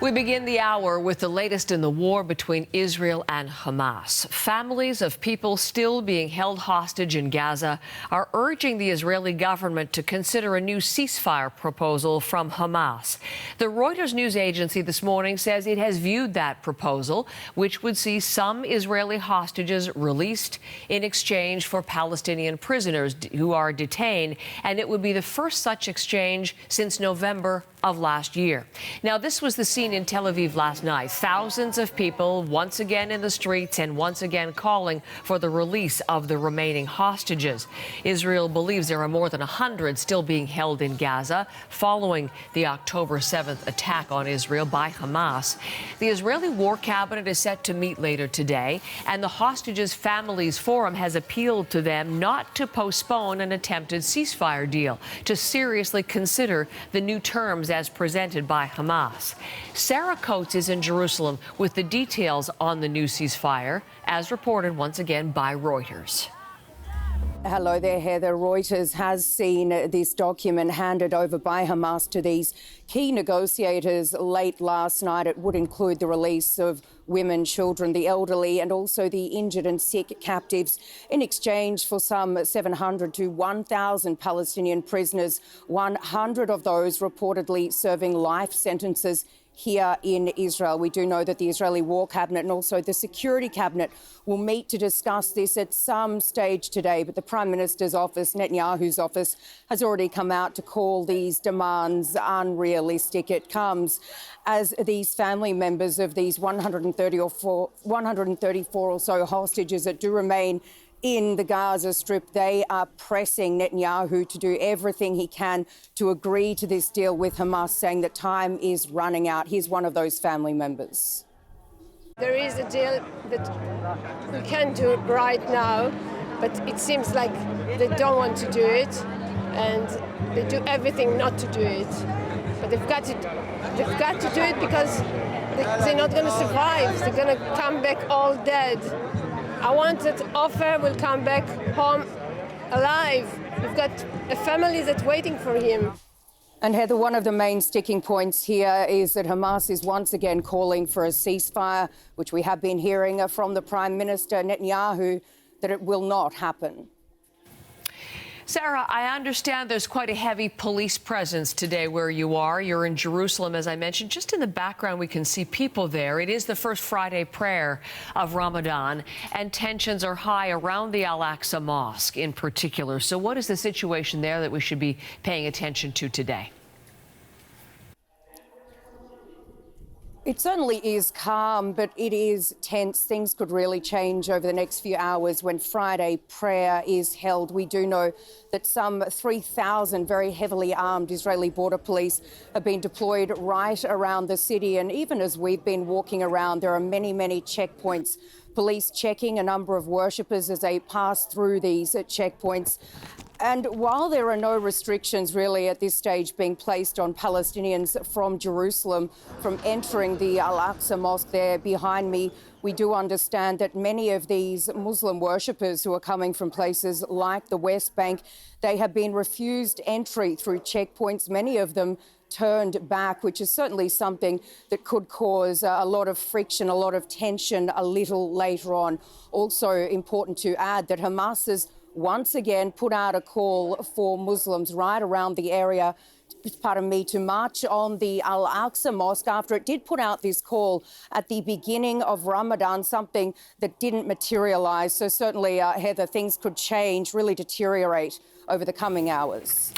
We begin the hour with the latest in the war between Israel and Hamas. Families of people still being held hostage in Gaza are urging the Israeli government to consider a new ceasefire proposal from Hamas. The Reuters news agency this morning says it has viewed that proposal, which would see some Israeli hostages released in exchange for Palestinian prisoners who are detained, and it would be the first such exchange since November of last year. Now, this was the scene in Tel Aviv last night. Thousands of people once again in the streets and once again calling for the release of the remaining hostages. Israel believes there are more than 100 still being held in Gaza following the October 7th attack on Israel by Hamas. The Israeli War Cabinet is set to meet later today, and the Hostages Families Forum has appealed to them not to postpone an attempted ceasefire deal, to seriously consider the new terms as presented by Hamas. Sarah Coates is in Jerusalem with the details on the new ceasefire, as reported once again by Reuters. Hello there, Heather. Reuters has seen this document handed over by Hamas to these key negotiators late last night. It would include the release of women, children, the elderly, and also the injured and sick captives in exchange for some 700 to 1,000 Palestinian prisoners, 100 of those reportedly serving life sentences here in Israel. We do know that the Israeli War Cabinet and also the Security Cabinet will meet to discuss this at some stage today, but the Prime Minister's office, Netanyahu's office, has already come out to call these demands unrealistic. It comes as these family members of these 134 or so hostages that do remain in the Gaza Strip, they are pressing Netanyahu to do everything he can to agree to this deal with Hamas, saying that time is running out. Here's one of those family members. There is a deal that we can do right now, but it seems like they don't want to do it, and they do everything not to do it. But they've got to do it because they're not going to survive. They're going to come back all dead. I want that Ofer will come back home alive. We've got a family that's waiting for him. And Heather, one of the main sticking points here is that Hamas is once again calling for a ceasefire, which we have been hearing from the Prime Minister Netanyahu that it will not happen. Sarah, I understand there's quite a heavy police presence today where you are. You're in Jerusalem, as I mentioned. Just in the background, we can see people there. It is the first Friday prayer of Ramadan, and tensions are high around the Al-Aqsa Mosque in particular. So what is the situation there that we should be paying attention to today? It certainly is calm, but it is tense. Things could really change over the next few hours when Friday prayer is held. We do know that some 3,000 very heavily armed Israeli border police have been deployed right around the city. And even as we've been walking around, there are many, many checkpoints. Police checking a number of worshippers as they pass through these checkpoints. And while there are no restrictions really at this stage being placed on Palestinians from Jerusalem from entering the Al-Aqsa Mosque there behind me, we do understand that many of these Muslim worshippers who are coming from places like the West Bank, they have been refused entry through checkpoints, many of them turned back, which is certainly something that could cause a lot of friction, a lot of tension a little later on. Also important to add that Hamas has once again put out a call for Muslims right around the area, to march on the Al-Aqsa Mosque after it did put out this call at the beginning of Ramadan, something that didn't materialise. So certainly, Heather, things could change, really deteriorate over the coming hours.